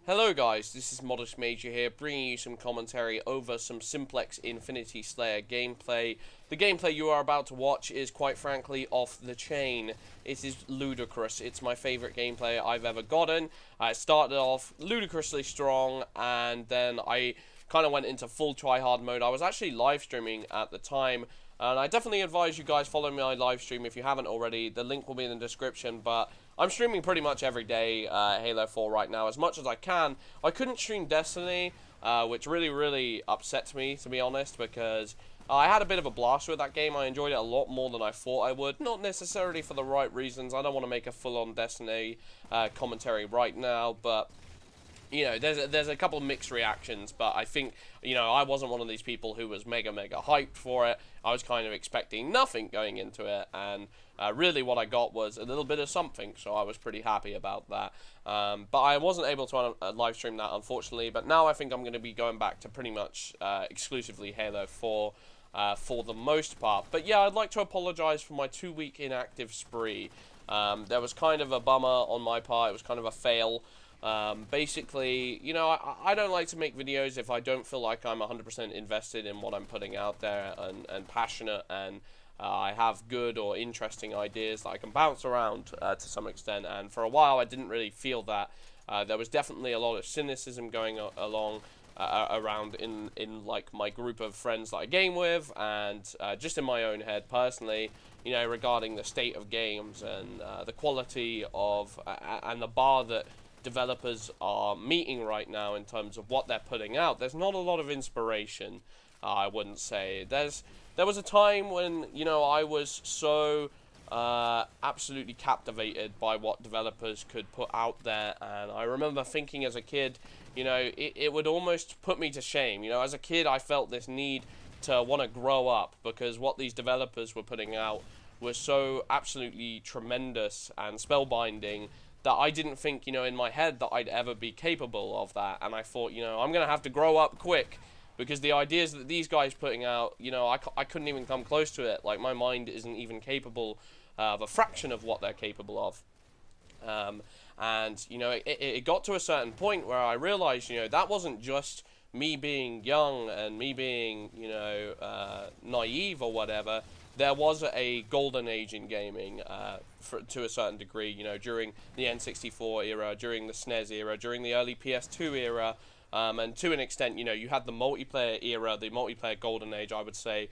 Hello guys, this is Modest Major here, bringing you some commentary over some Simplex Infinity Slayer gameplay. The gameplay you are about to watch is, quite frankly, off the chain. It is ludicrous. It's my favourite gameplay I've ever gotten. I started off ludicrously strong, and then I kind of went into full tryhard mode. I was actually live streaming at the time, and I definitely advise you guys follow my live stream if you haven't already. The link will be in the description, but I'm streaming pretty much every day Halo 4 right now, as much as I can. I couldn't stream Destiny, which really upsets me, to be honest, because I had a bit of a blast with that game. I enjoyed it a lot more than I thought I would. Not necessarily for the right reasons. I don't want to make a full-on Destiny commentary right now, but you know, there's a couple of mixed reactions, but I think, you know, I wasn't one of these people who was mega hyped for it. I was kind of expecting nothing going into it, and really what I got was a little bit of something, so I was pretty happy about that. But I wasn't able to live stream that, unfortunately, but now I think I'm going to be going back to pretty much exclusively Halo 4 for the most part. But yeah, I'd like to apologize for my 2-week inactive spree. There was kind of a bummer on my part. It was kind of a fail. Basically, you know, I don't like to make videos if I don't feel like I'm 100% invested in what I'm putting out there and passionate, and I have good or interesting ideas that I can bounce around to some extent. And for a while I didn't really feel that. There was definitely a lot of cynicism going along around in like my group of friends that I game with, and just in my own head personally, you know, regarding the state of games and the quality of and the bar that developers are meeting right now in terms of what they're putting out. There's not a lot of inspiration, I wouldn't say. There was a time when, you know, I was so absolutely captivated by what developers could put out there, and I remember thinking as a kid, you know, it would almost put me to shame. You know, as a kid I felt this need to want to grow up, because what these developers were putting out was so absolutely tremendous and spellbinding that I didn't think, you know, in my head that I'd ever be capable of that. And I thought, you know, I'm going to have to grow up quick, because the ideas that these guys putting out, you know, I couldn't even come close to it. Like, my mind isn't even capable of a fraction of what they're capable of. And, you know, it got to a certain point where I realized, you know, that wasn't just me being young and me being, you know, naive or whatever. There was a golden age in gaming to a certain degree, you know, during the N64 era, during the SNES era, during the early PS2 era, and to an extent, you know, you had the multiplayer era, the multiplayer golden age, I would say,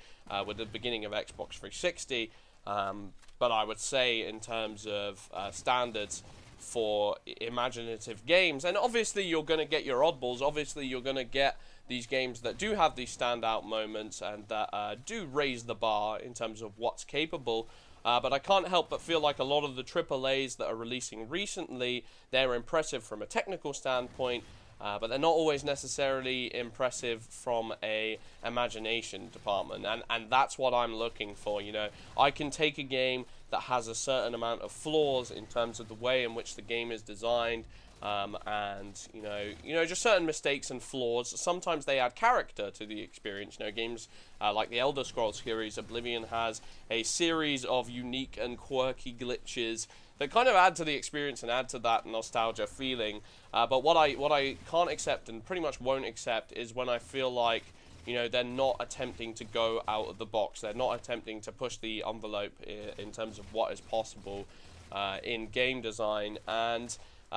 with the beginning of Xbox 360, but I would say in terms of standards for imaginative games, and obviously you're going to get your oddballs, obviously you're going to get these games that do have these standout moments and that do raise the bar in terms of what's capable, but I can't help but feel like a lot of the AAAs that are releasing recently, they're impressive from a technical standpoint, but they're not always necessarily impressive from a imagination department, and that's what I'm looking for. You know, I can take a game that has a certain amount of flaws in terms of the way in which the game is designed, and you know, just certain mistakes and flaws. Sometimes they add character to the experience. You know, games like the Elder Scrolls series, Oblivion has a series of unique and quirky glitches that kind of add to the experience and add to that nostalgia feeling. But what I can't accept and pretty much won't accept is when I feel like, you know, they're not attempting to go out of the box. They're not attempting to push the envelope in terms of what is possible in game design. And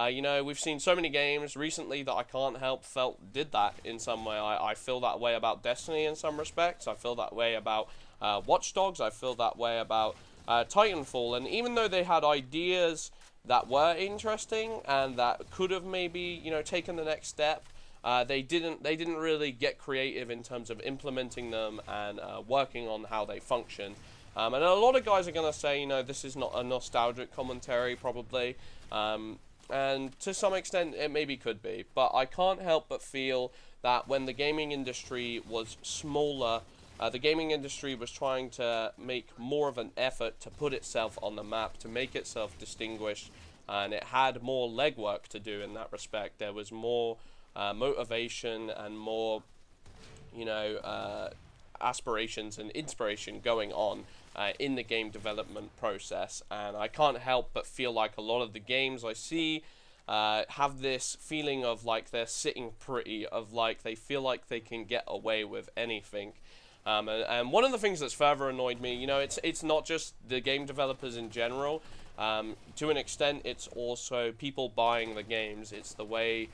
you know, we've seen so many games recently that I can't help felt did that in some way. I feel that way about Destiny in some respects. I feel that way about Watch Dogs. I feel that way about Titanfall. And even though they had ideas that were interesting and that could have maybe, you know, taken the next step, they didn't really get creative in terms of implementing them and working on how they function. And a lot of guys are going to say, you know, this is not a nostalgic commentary, probably. And to some extent, it maybe could be. But I can't help but feel that when the gaming industry was smaller, the gaming industry was trying to make more of an effort to put itself on the map, to make itself distinguished, and it had more legwork to do in that respect. There was more motivation and more, you know, aspirations and inspiration going on in the game development process, and I can't help but feel like a lot of the games I see have this feeling of like they're sitting pretty, of like they feel like they can get away with anything. And one of the things that's further annoyed me, you know, it's not just the game developers in general. To an extent, it's also people buying the games. It's the way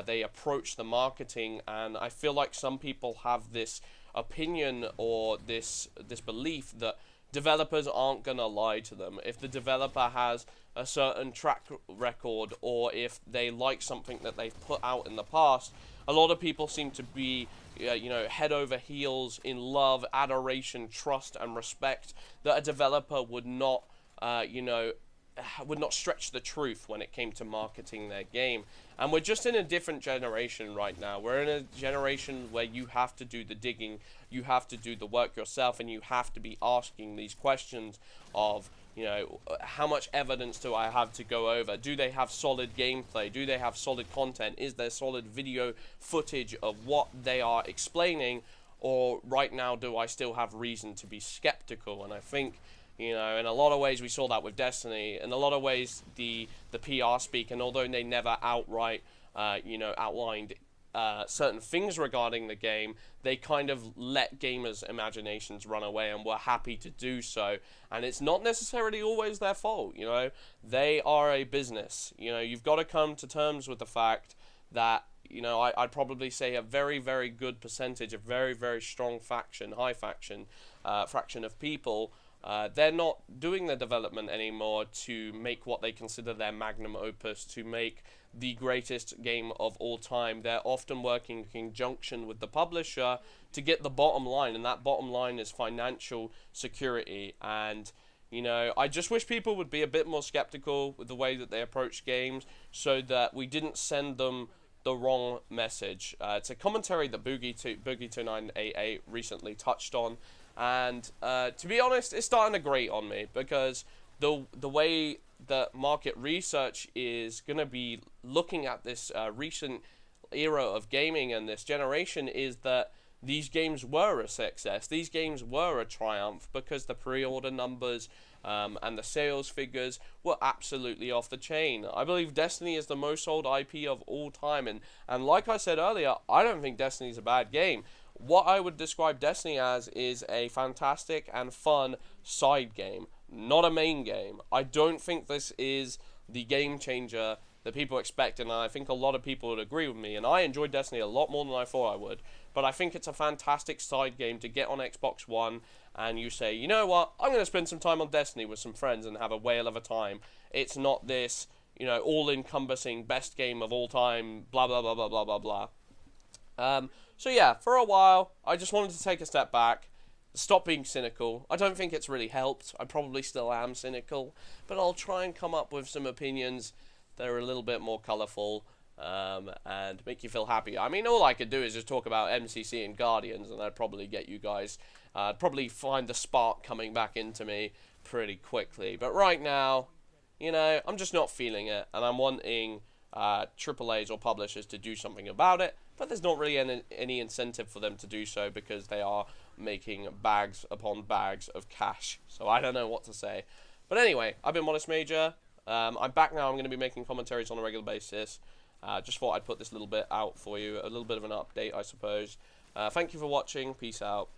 they approach the marketing, and I feel like some people have this opinion or this belief that developers aren't gonna lie to them. If the developer has a certain track record, or if they like something that they've put out in the past, a lot of people seem to be you know, head over heels in love, adoration, trust, and respect that a developer would not you know, would not stretch the truth when it came to marketing their game. And we're just in a different generation right now. We're in a generation where you have to do the digging, you have to do the work yourself, and you have to be asking these questions of, you know, how much evidence do I have to go over? Do they have solid gameplay? Do they have solid content? Is there solid video footage of what they are explaining? Or right now, do I still have reason to be skeptical? And I think, you know, in a lot of ways we saw that with Destiny. In a lot of ways the PR speak, and although they never outright, you know, outlined certain things regarding the game, they kind of let gamers' imaginations run away and were happy to do so. And it's not necessarily always their fault, you know. They are a business. You know, you've got to come to terms with the fact that, you know, I'd probably say a very, very good percentage, a very, very strong faction, high faction, fraction of people, they're not doing the development anymore to make what they consider their magnum opus, to make the greatest game of all time. They're often working in conjunction with the publisher to get the bottom line, and that bottom line is financial security. And, you know, I just wish people would be a bit more skeptical with the way that they approach games, so that we didn't send them the wrong message. It's a commentary that Boogie2988 recently touched on. And to be honest, it's starting to grate on me, because the way that market research is going to be looking at this recent era of gaming and this generation is that these games were a success. These games were a triumph because the pre-order numbers and the sales figures were absolutely off the chain. I believe Destiny is the most sold IP of all time, and like I said earlier, I don't think Destiny is a bad game. What I would describe Destiny as is a fantastic and fun side game, not a main game. I don't think this is the game changer that people expect, and I think a lot of people would agree with me, and I enjoyed Destiny a lot more than I thought I would, but I think it's a fantastic side game to get on Xbox One, and you say, you know what, I'm going to spend some time on Destiny with some friends and have a whale of a time. It's not this, you know, all-encompassing best game of all time, blah, blah, blah, blah, blah, blah, blah. So yeah, for a while, I just wanted to take a step back, stop being cynical. I don't think it's really helped. I probably still am cynical, but I'll try and come up with some opinions that are a little bit more colourful, and make you feel happy. I mean, all I could do is just talk about MCC and Guardians, and I'd probably get you guys, probably find the spark coming back into me pretty quickly. But right now, you know, I'm just not feeling it, and I'm wanting AAAs or publishers to do something about it, but there's not really any incentive for them to do so, because they are making bags upon bags of cash. So I don't know what to say. But anyway, I've been Modest Major. I'm back now. I'm going to be making commentaries on a regular basis. Just thought I'd put this little bit out for you, a little bit of an update, I suppose. Thank you for watching. Peace out.